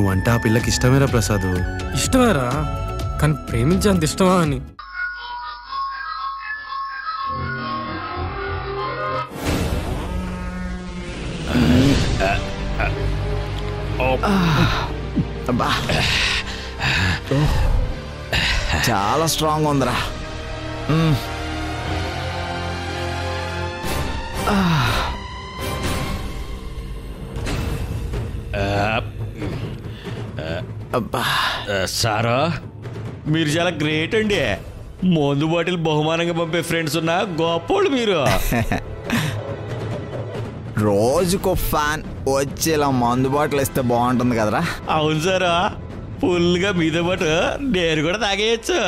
నువ్వంటే ఆ పిల్లకి ఇష్టమేరా ప్రసాద్? ఇష్టమేరా, కానీ ప్రేమించేంత ఇష్టమా అని. చాలా స్ట్రాంగ్ ఉందిరా. సారా, మీరు చాలా గ్రేట్ అండి. మందు బాటిల్ బహుమానంగా పంపే ఫ్రెండ్స్ ఉన్న గొప్పోళ్ళు మీరు. రోజుకో ఫ్యాన్ వచ్చేలా మందు బాటిల్ ఇస్తే బాగుంటుంది కదరా? అవును సారా, ఫుల్గా మీతో పాటు నేను కూడా తాగేయచ్చు.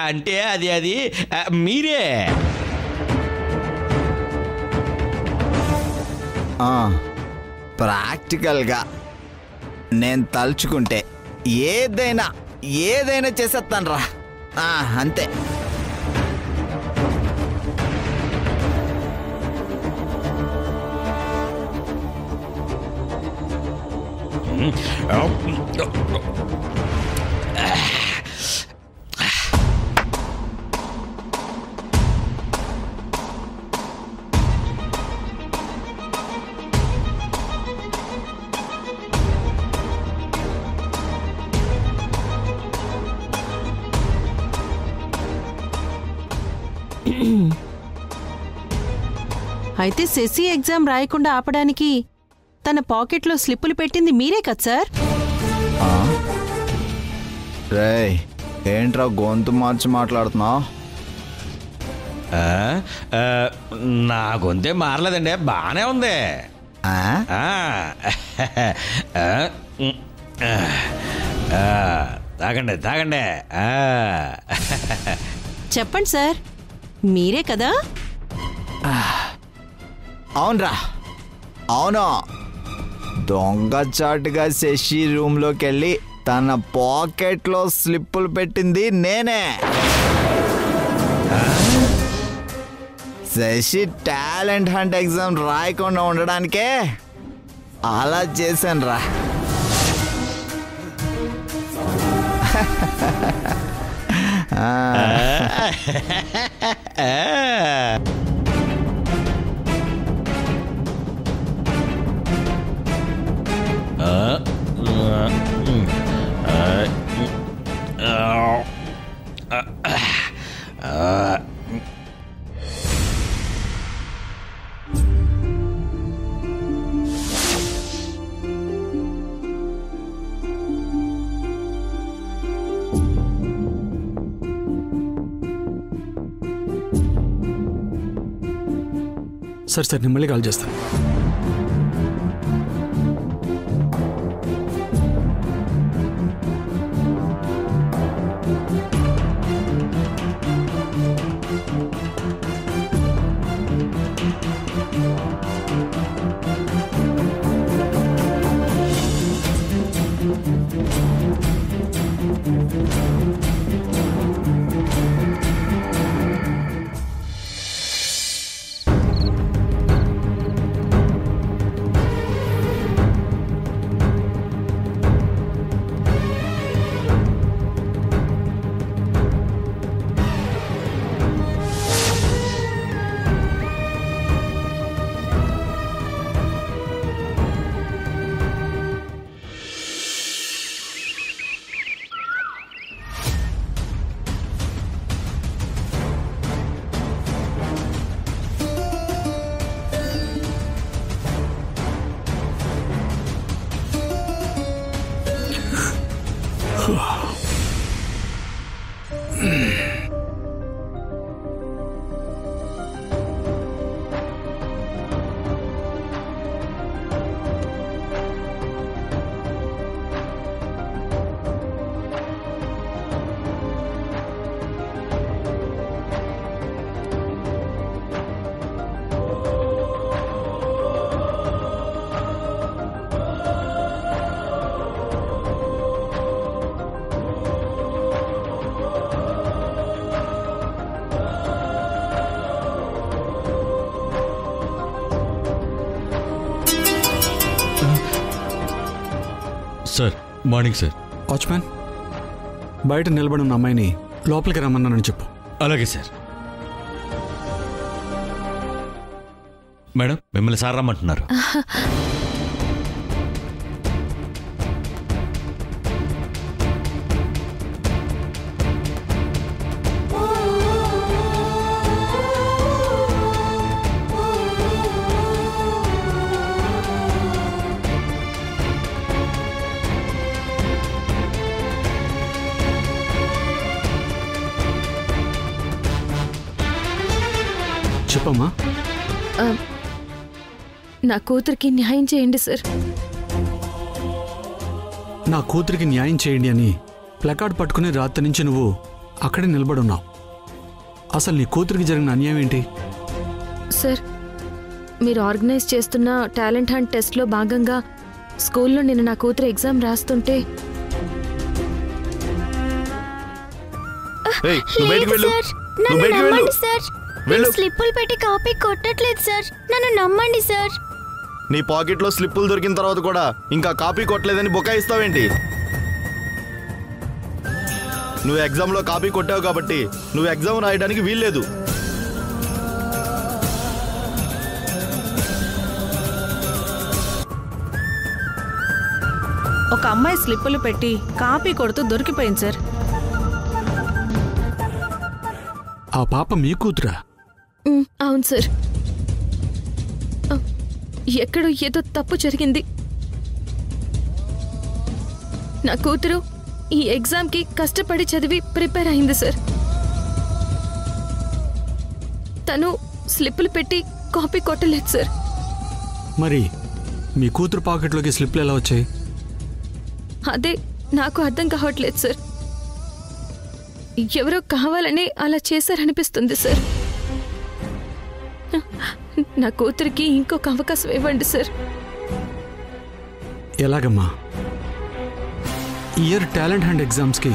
అంటే అది మీరే. ప్రాక్టికల్గా నేను తలుచుకుంటే ఏదైనా చేసేస్తాను రా, అంతే. అయితే శశి ఎగ్జామ్ రాయకుండా ఆపడానికి తన పాకెట్లో స్లిప్పులు పెట్టింది మీరే కదా సార్? రేయ్, ఏంట్రా గొంతు మార్చి మాట్లాడుతున్నావు? నా గొంతే మారలేదండి, బాగానే ఉంది. తాగండి తాగండి. చెప్పండి సార్, మీరే కదా? అవునరా, అవును. దొంగచాటుగా శశి రూమ్లోకి వెళ్ళి తన పాకెట్లో స్లిప్పులు పెట్టింది నేనే. శశి టాలెంట్ హంట్ ఎగ్జామ్ రాయకుండా ఉండడానికే అలా చేశాను రా. సరే నేను మళ్ళీ కాల్ చేస్తాను. Sir morning sir. వాచ్మ్యాన్, బయట నిలబడి ఉన్న అమ్మాయిని లోపలికి రమ్మన్నానని చెప్పు. అలాగే సార్. మేడం, మిమ్మల్ని సార్ రమ్మంటున్నారు. చెప్పమ్మా. నా కూతురికి న్యాయం చేయండి సార్. నా కూతురికి న్యాయం చేయండి అని ప్లకార్డ్ పట్టుకుని రాత్రి నుంచి నువ్వు అక్కడే నిలబడున్నావు. అసలు నీ కూతురికి జరిగిన అన్యాయం ఏంటి? సార్, మీరు ఆర్గనైజ్ చేస్తున్న టాలెంట్ హంట్ టెస్ట్లో భాగంగా స్కూల్లో నేను నా కూతురు ఎగ్జామ్ రాస్తుంటే స్లిప్పులు పెట్టి కాపీ కొట్టట్లేదు సార్, నన్ను నమ్మండి సార్. నీ పాకెట్లో స్లిప్పులు దొరికిన తర్వాత కూడా ఇంకా కాపీ కొట్టలేదని బుకాయిస్తావేంటి? నువ్వు ఎగ్జామ్లో కాపీ కొట్టావు కాబట్టి నువ్వు ఎగ్జామ్ రాయడానికి వీల్లేదు. ఒక అమ్మాయి స్లిప్పులు పెట్టి కాపీ కొడుతూ దొరికిపోయింది సార్. ఆ పాప మీ కూతురా? అవును సార్. ఎక్కడో ఏదో తప్పు జరిగింది. నా కూతురు ఈ ఎగ్జామ్కి కష్టపడి చదివి ప్రిపేర్ అయింది సార్. తను స్లిప్పులు పెట్టి కాపీ కొట్టలేదు సార్. మరి మీ కూతురు పాకెట్లోకి స్లిప్లు ఎలా వచ్చాయి? అదే నాకు అర్థం కావట్లేదు సార్. ఎవరో కావాలని అలా చేశారనిపిస్తుంది సార్. నా కూతురికి ఇంకొక అవకాశం ఇవ్వండి సార్. ఎలాగమ్మా? ఇయర్ టాలెంట్ హంట్ ఎగ్జామ్స్కి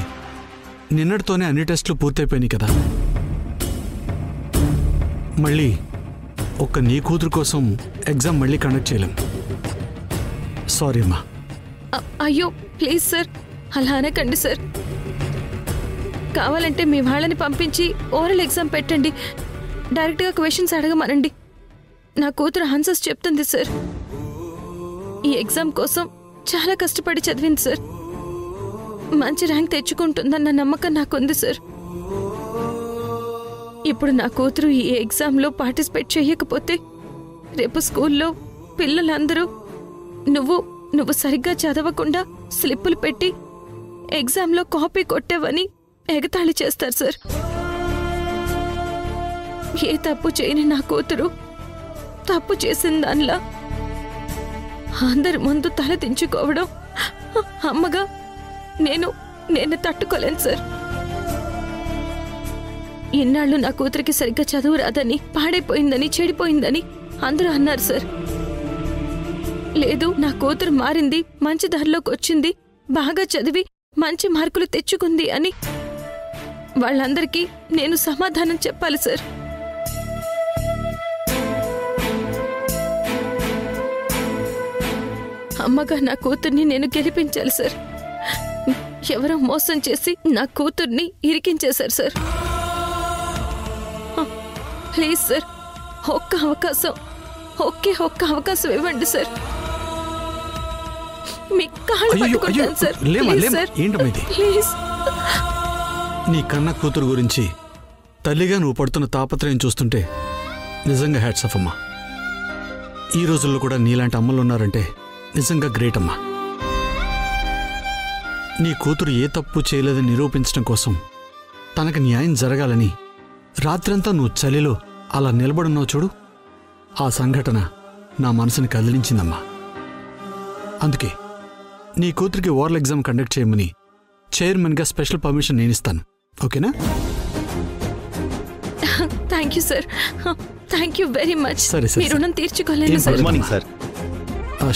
నిన్నటితోనే అన్ని టెస్టులు పూర్తయిపోయినాయి కదా. మళ్ళీ ఒక్క నీ కూతురు కోసం ఎగ్జామ్ మళ్ళీ కండక్ట్ చేయలేం. సారీ అమ్మా. అయ్యో ప్లీజ్ సార్, అలా అనకండి సార్. కావాలంటే మీ వాళ్ళని పంపించి ఓరల్ ఎగ్జామ్ పెట్టండి. డైరెక్ట్గా క్వశ్చన్స్ అడగమనండి. నా కూతురు ఆన్సర్స్ చెప్తుంది సార్. ఈ ఎగ్జామ్ కోసం చాలా కష్టపడి చదివింది సార్. మంచి ర్యాంక్ తెచ్చుకుంటుందన్న నమ్మకం నాకుంది సార్. ఇప్పుడు నా కూతురు ఈ ఎగ్జామ్లో పార్టిసిపేట్ చేయకపోతే రేపు స్కూల్లో పిల్లలందరూ నువ్వు సరిగ్గా చదవకుండా స్లిప్పులు పెట్టి ఎగ్జామ్లో కాపీ కొట్టావని ఎగతాళి చేస్తారు సార్. ఏ తప్పు చేయని నా కూతురు తప్పు చేసిన దానిలా అందరి ముందు తల దించుకోవడం అమ్మగా నేను తట్టుకోలేను సార్. ఇన్నాళ్ళు నా కూతురికి సరిగ్గా చదువు రాదని, పాడైపోయిందని, చెడిపోయిందని అందరూ అన్నారు సార్. లేదు, నా కూతురు మారింది, మంచి దారిలోకి వచ్చింది, బాగా చదివి మంచి మార్కులు తెచ్చుకుంది అని వాళ్ళందరికీ నేను సమాధానం చెప్పాలి సార్. అమ్మగా నా కూతుర్ని నేను గెలిపించాలి సార్. ఎవరో మోసం చేసి నా కూతుర్ని ఇరికించేశారు సార్. ప్లీజ్ సార్, ఒక్క అవకాశం ఇవ్వండి సార్. మీ కాళ్ళు పట్టుకుంటాను సార్. ప్లీజ్. నీ కన్న కూతురు గురించి తల్లిగా నువ్వు పడుతున్న తాపత్రయం చూస్తుంటే నిజంగా హ్యాట్స్ ఆఫ్ అమ్మా. ఈ రోజుల్లో కూడా నీలాంటి అమ్మలు ఉన్నారంటే నిజంగా గ్రేట్ అమ్మా. నీ కూతురు ఏ తప్పు చేయలేదని నిరూపించడం కోసం, తనకు న్యాయం జరగాలని రాత్రంతా నువ్వు చలిలో అలా నిలబడున్నావు చూడు. ఆ సంఘటన నా మనసుని కదిలించిందమ్మా. అందుకే నీ కూతురికి ఓరల్ ఎగ్జామ్ కండక్ట్ చేయమని చైర్మన్గా స్పెషల్ పర్మిషన్ నేను ఇస్తాను. ఓకేనా? Thank you sir. Thank you very much. సరే సార్, మీ రుణం తీర్చుకోలేను sir. Good morning sir.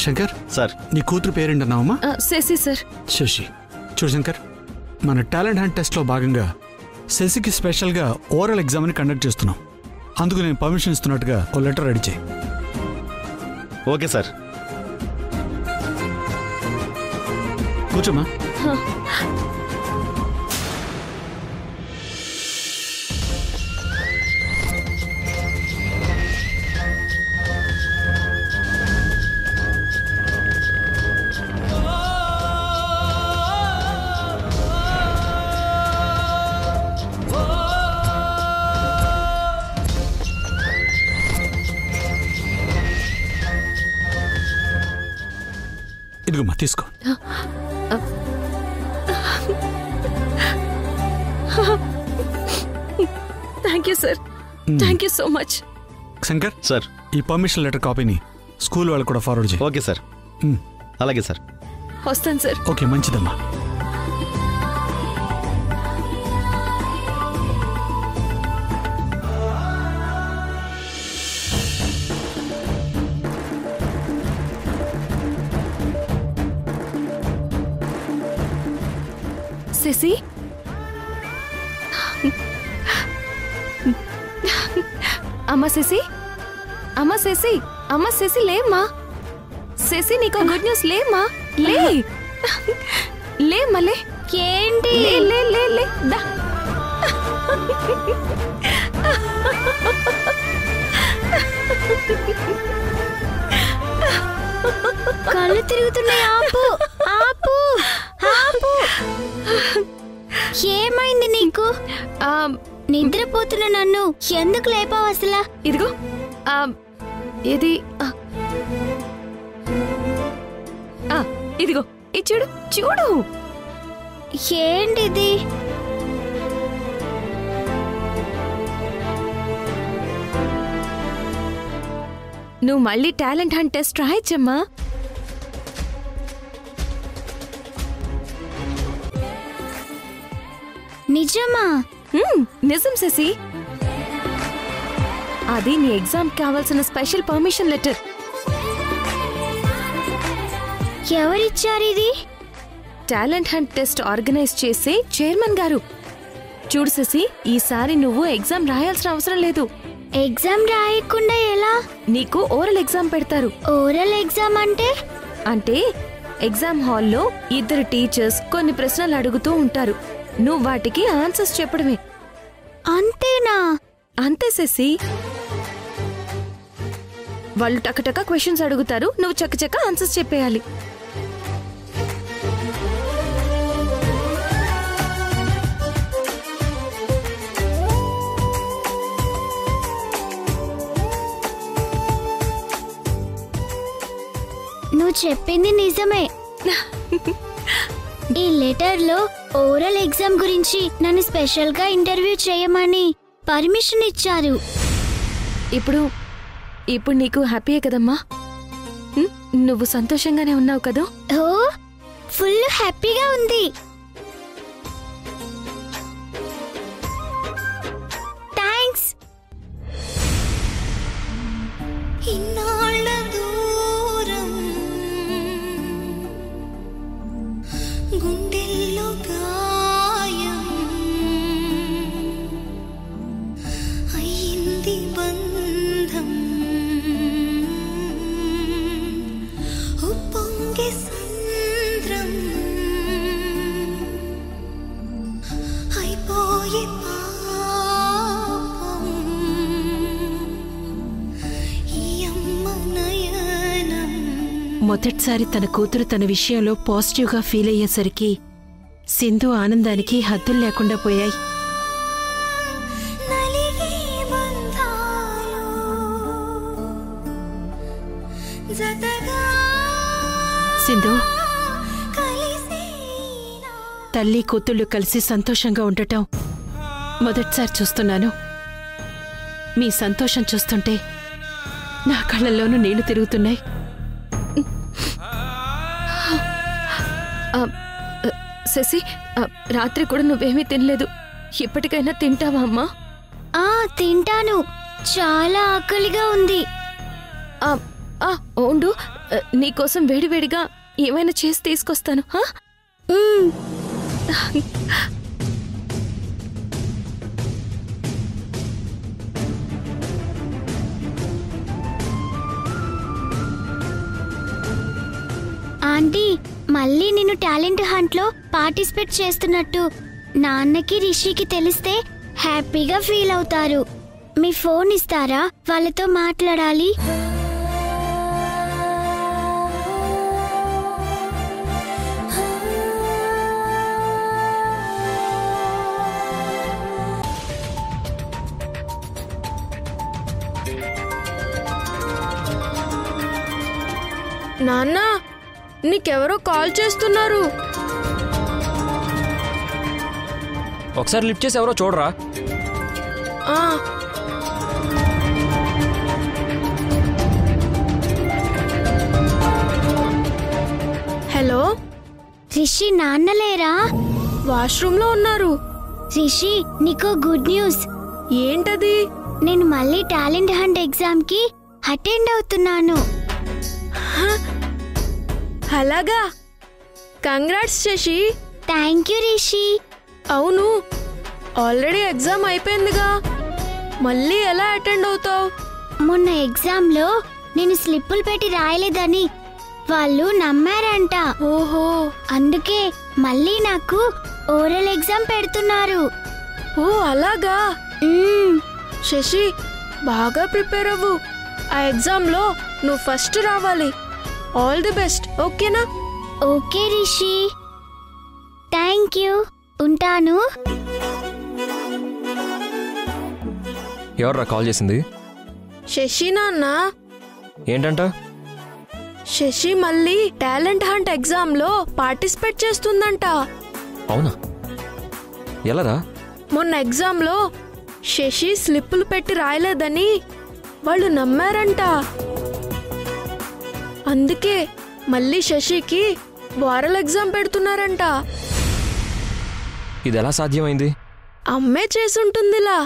Shankar sir, నీ కూతురు పేరేంటన్నావమ్మా? శశి సార్. శశి. చూడు శంకర్, మన టాలెంట్ హంట్ టెస్ట్లో భాగంగా శశికి స్పెషల్గా ఓరల్ ఎగ్జామ్ని కండక్ట్ చేస్తున్నాం. అందుకు నేను పర్మిషన్ ఇస్తున్నట్టుగా ఓ లెటర్ రెడీ చేయి. Okay sir. కూర్చోమ్మా. ఇదిగోమ్మా తీసుకో. Thank you sir, thank you so much. Shankar sir, ఈ పర్మిషన్ లెటర్ కాపీని స్కూల్ వాళ్ళకు కూడా ఫార్వర్డ్ చేయి. Okay sir. అలాగే సార్. వస్తాను సార్. ఓకే, మంచిదమ్మా. శశి, అమ్మ శశి, అమ్మ శశి, అమ్మ శశి లేమ్మా. శశి నీకు గుడ్ న్యూస్ లేమ్మా. లే లేమ్మా, లే. ఏంటి? లే లే లే లే దా. కళ్ళు తిరుగుతున్నాయి. ఆపు ఆపు ఆపు. ఏమైంది నీకు? నిద్రపోతున్న నన్ను ఎందుకు లేపావు అసలు? ఇదిగో ఇది ఇదిగో ఇది చూడు చూడు. ఏంటిది? నువ్వు మళ్ళీ టాలెంట్ హంట్ టెస్ట్ రాయచ్చమ్మా. నిజమా? నిజం శశి. అది నీ ఎగ్జామ్ కావాల్సిన స్పెషల్ పర్మిషన్ లెటర్. ఎవరిచ్చారు ఇది? టాలెంట్ హంట్ టెస్ట్ ఆర్గనైజ్ చేసే చైర్మన్ గారు. చూడు శశి, ఈసారి నువ్వు ఎగ్జామ్ రాయాల్సిన అవసరం లేదు. ఎగ్జామ్ రాయకుండా ఎలా? నీకు ఓరల్ ఎగ్జామ్ పెడతారు. ఓరల్ ఎగ్జామ్ అంటే? అంటే ఎగ్జామ్ హాల్లో ఇద్దరు టీచర్స్ కొన్ని ప్రశ్నలు అడుగుతూ ఉంటారు. నువ్వు వాటికి ఆన్సర్స్ చెప్పడమే. అంతేనా? అంతే శశి. వాళ్ళు టకటక క్వశ్చన్స్ అడుగుతారు, నువ్వు చక్కచక్క ఆన్సర్స్ చెప్పేయాలి. నువ్వు చెప్పింది నిజమే. ఈ లెటర్ లో ఓరల్ ఎగ్జామ్ గురించి నన్ను స్పెషల్ గా ఇంటర్వ్యూ చేయమని పర్మిషన్ ఇచ్చారు. ఇప్పుడు నీకు హ్యాపీయే కదమ్మా? నువ్వు సంతోషంగానే ఉన్నావు కదా? ఓ, ఫుల్ హ్యాపీగా ఉంది. థ్యాంక్స్. గుండెల్లో గాయం అయ్యింది బంధం ఉప్పొంగే సంద్రం అయిపోయే పాపం ఈ అమ్మ నయనం. మొదటిసారి తన కూతురు తన విషయంలో పాజిటివ్గా ఫీల్ అయ్యేసరికి సింధు ఆనందానికి హద్దులు లేకుండా పోయాయి. సింధు, తల్లి కూతుళ్ళు కలిసి సంతోషంగా ఉండటం మొదటిసారి చూస్తున్నాను. మీ సంతోషం చూస్తుంటే నా కళ్ళల్లోనూ నీళ్లు తిరుగుతున్నాయి. శశి, రాత్రి కూడా నువ్వేమీ తినలేదు. ఇప్పటికైనా తింటావా అమ్మా? తింటాను. చాలా ఆకలిగా ఉంది. ఉండు, నీకోసం వేడివేడిగా ఏమైనా చేసి తీసుకొస్తాను. ఆంటీ, మళ్ళీ నేను టాలెంట్ హంట్లో పార్టిసిపేట్ చేస్తున్నట్టు నాన్నకి రిషికి తెలిస్తే హ్యాపీగా ఫీల్ అవుతారు. మీ ఫోన్ ఇస్తారా? వాళ్ళతో మాట్లాడాలి. నాన్న, నీకెవరో కాల్ చేస్తున్నారు. ఒకసారి లిఫ్ట్ చేసి ఎవరో చూడరా. హలో రిషి, నాన్నలేరా? వాష్రూమ్ లో ఉన్నారు. రిషి, నీకు గుడ్ న్యూస్. ఏంటది? నేను మళ్ళీ టాలెంట్ హంట్ ఎగ్జామ్ కి అటెండ్ అవుతున్నాను. అలాగా? Congrats Sashi. Thank you Rishi. అవును, ఆల్రెడీ ఎగ్జామ్ అయిపోయిందిగా, మళ్ళీ ఎలా అటెండ్ అవుతావు? మొన్న ఎగ్జామ్ లో నేను స్లిప్పులు పెట్టి రాయలేదని వాళ్ళు నమ్మారంట. ఓహో, అందుకే మళ్ళీ నాకు ఓరల్ ఎగ్జామ్ పెడుతున్నారు. ఓ అలాగా. శశి, బాగా ప్రిపేర్ అవ్వు. ఆ ఎగ్జామ్ లో నువ్వు ఫస్ట్ రావాలి. ఆల్ ది బెస్ట్, ఓకేనా? Okay Rishi, thank you. ఉంటాను. ఎవర్రా కాల్ చేసింది? శశి నాన్న. ఏంటంట? శశి మళ్ళీ టాలెంట్ హంట్ ఎగ్జామ్ లో పార్టిసిపేట్ చేస్తుందంట. అవునా? ఎలారా? మొన్న ఎగ్జామ్ లో శశి స్లిప్పులు పెట్టి రాయలేదని వాళ్ళు నమ్మారంట. అందుకే మళ్ళీ శశికి ఓరల్ ఎగ్జామ్ పెడుతున్నారంట. ఇది ఎలా సాధ్యమైంది? అమ్మే చేసుంటుందిలా.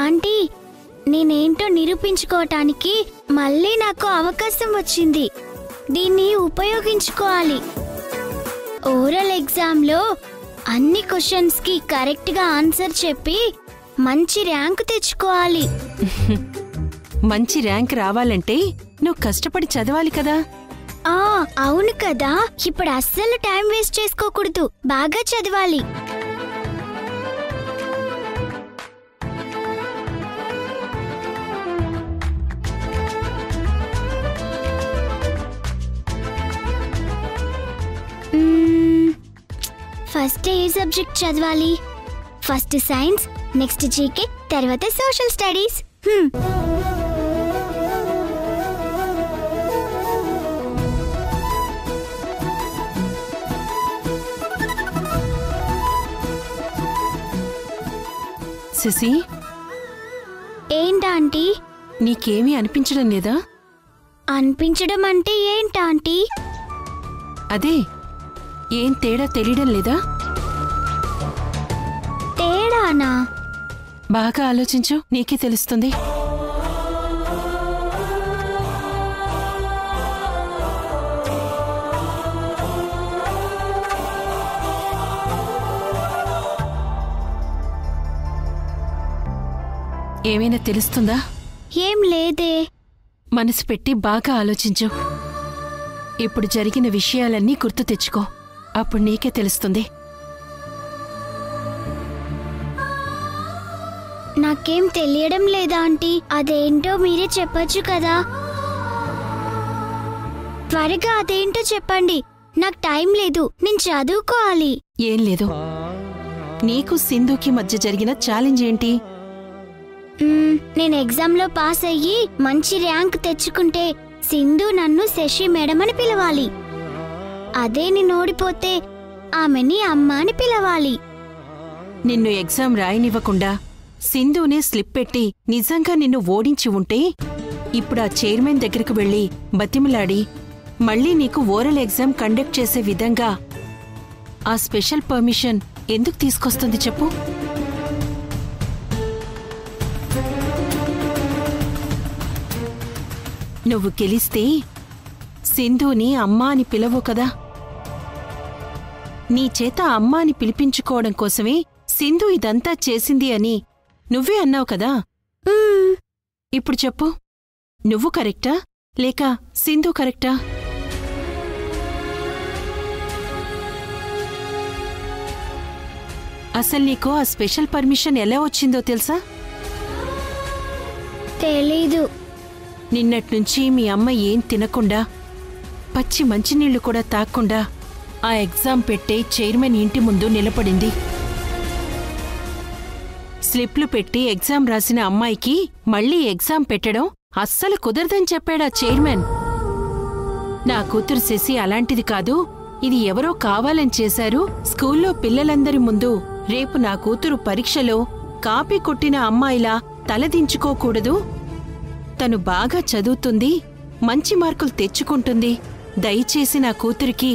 ఆంటీ, నేనేంటో నిరూపించుకోవటానికి మళ్ళీ నాకు అవకాశం వచ్చింది. దీన్ని ఉపయోగించుకోవాలి. ఓరల్ ఎగ్జామ్లో అన్ని క్వశ్చన్స్ కి కరెక్ట్ గా ఆన్సర్ చెప్పి మంచి ర్యాంక్ తెచ్చుకోవాలి. మంచి ర్యాంక్ రావాలంటే నువ్వు కష్టపడి చదవాలి కదా. అవును కదా. ఇప్పుడు అస్సలు టైం వేస్ట్ చేసుకోకూడదు, బాగా చదవాలి. ఫస్ట్ ఏ సబ్జెక్ట్ చదవాలి? ఫస్ట్ సైన్స్, నెక్స్ట్ జీకే, తర్వాత సోషల్ స్టడీస్. శశి, ఏంటాంటీ? నీకేమీ అనిపించడం లేదా? అనిపించడం అంటే ఏంటాంటీ? అదే, ఏం తేడా తెలియడం లేదా? తేడానా? బాగా ఆలోచించు, నీకే తెలుస్తుంది. ఏమైనా తెలుస్తుందా? ఏం లేదే. మనసు పెట్టి బాగా ఆలోచించు. ఇప్పుడు జరిగిన విషయాలన్నీ గుర్తు తెచ్చుకో, అప్పుడు నీకే తెలుస్తుంది. నాకేం తెలియడం లేదా ఆంటీ? అదేంటో మీరే చెప్పొచ్చు కదా. త్వరగా అదేంటో చెప్పండి, నాకు టైం లేదు, నేను చదువుకోవాలి. ఏం లేదు. నీకు సింధుకి మధ్య జరిగిన ఛాలెంజ్ ఏంటి? నేను ఎగ్జామ్లో పాస్ అయ్యి మంచి ర్యాంక్ తెచ్చుకుంటే సింధు నన్ను శశి మేడం అని పిలవాలి. అదే నేను ఓడిపోతే ఆమెని అమ్మ అని పిలవాలి. నిన్ను ఎగ్జామ్ రాయనివ్వకుండా సింధునే స్లిప్ పెట్టి నిజంగా నిన్ను ఓడించి ఉంటే ఇప్పుడు ఆ చైర్మన్ దగ్గరకు వెళ్లి బతిమలాడి మళ్ళీ నీకు ఓరల్ ఎగ్జామ్ కండక్ట్ చేసే విధంగా ఆ స్పెషల్ పర్మిషన్ ఎందుకు తీసుకొస్తుంది చెప్పు? నువ్వు గెలిస్తే సింధుని అమ్మా అని పిలవు కదా. నీ చేత అమ్మ అని పిలిపించుకోవడం కోసమే సింధు ఇదంతా చేసింది అని నువ్వే అన్నావు కదా. ఇప్పుడు చెప్పు, నువ్వు కరెక్టా లేక సింధు కరెక్టా? అసలు నీకు ఆ స్పెషల్ పర్మిషన్ ఎలా వచ్చిందో తెలుసా? తెలీదు. నిన్నట్నుంచి మీ అమ్మ ఏం తినకుండా, పచ్చి మంచినీళ్లు కూడా తాక్కుండా ఆ ఎగ్జామ్ పెట్టే చైర్మన్ ఇంటి ముందు నిలబడింది. స్లిప్లు పెట్టి ఎగ్జామ్ రాసిన అమ్మాయికి మళ్లీ ఎగ్జామ్ పెట్టడం అస్సలు కుదరదని చెప్పాడా చైర్మన్. నా కూతురు శశి అలాంటిది కాదు, ఇది ఎవరో కావాలని చేశారు. స్కూల్లో పిల్లలందరి ముందు రేపు నా కూతురు పరీక్షలో కాపీ కొట్టిన అమ్మాయిలా తలదించుకోకూడదు. తను బాగా చదువుతుంది, మంచి మార్కులు తెచ్చుకుంటుంది. దయచేసి నా కూతురికి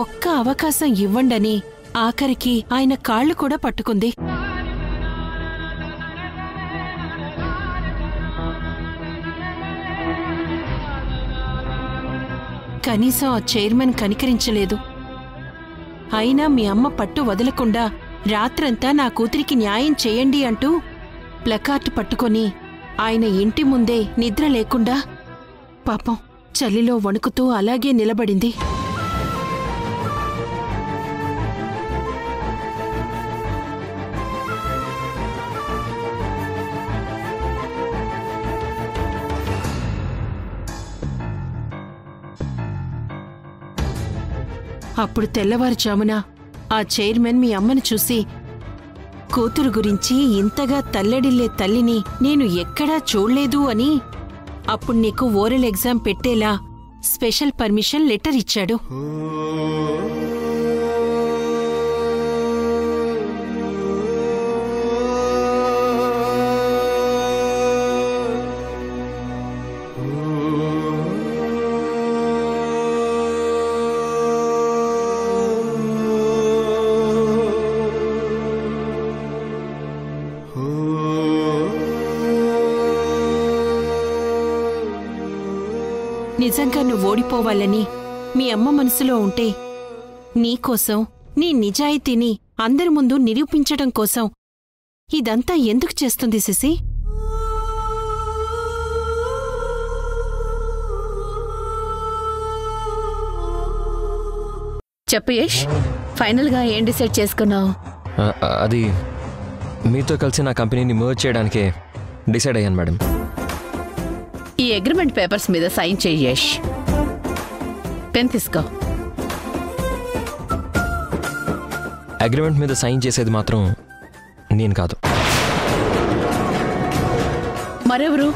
ఒక్క అవకాశం ఇవ్వండని ఆఖరికి ఆయన కాళ్లు కూడా పట్టుకుంది. కనీసం ఆ చైర్మన్ కనికరించలేదు. అయినా మీ అమ్మ పట్టు వదలకుండా రాత్రంతా నా కూతురికి న్యాయం చేయండి అంటూ ప్లకార్డు పట్టుకొని ఆయన ఇంటి ముందే నిద్ర లేకుండా పాపం చలిలో వణుకుతూ అలాగే నిలబడింది. అప్పుడు తెల్లవారుజామున ఆ చైర్మన్ మీ అమ్మను చూసి, కూతురు గురించి ఇంతగా తల్లడిల్లే తల్లిని నేను ఎక్కడా చూడలేదు అని అప్పుడు నీకు ఓరల్ ఎగ్జామ్ పెట్టేలా స్పెషల్ పర్మిషన్ లెటర్ ఇచ్చాడు. నిజంగా నువ్వు ఓడిపోవాలని మీ అమ్మ మనసులో ఉంటే, నీకోసం, నీ నిజాయితీని అందరి ముందు నిరూపించడం కోసం ఇదంతా ఎందుకు చేస్తుంది శశి? చెప్పు యష్, ఫైనల్గా ఏం డిసైడ్ చేసుకున్నావు? అది మీతో కలిసి నా కంపెనీని మర్జ్ చేయడానికే డిసైడ్ అయ్యాను మేడం. ఈ అగ్రిమెంట్ పేపర్స్ మీద సైన్ చేయి యష్. పెన్ తీసుకో. అగ్రిమెంట్ మీద సైన్ చేసేది మాత్రం నేను కాదు, మరెవరు?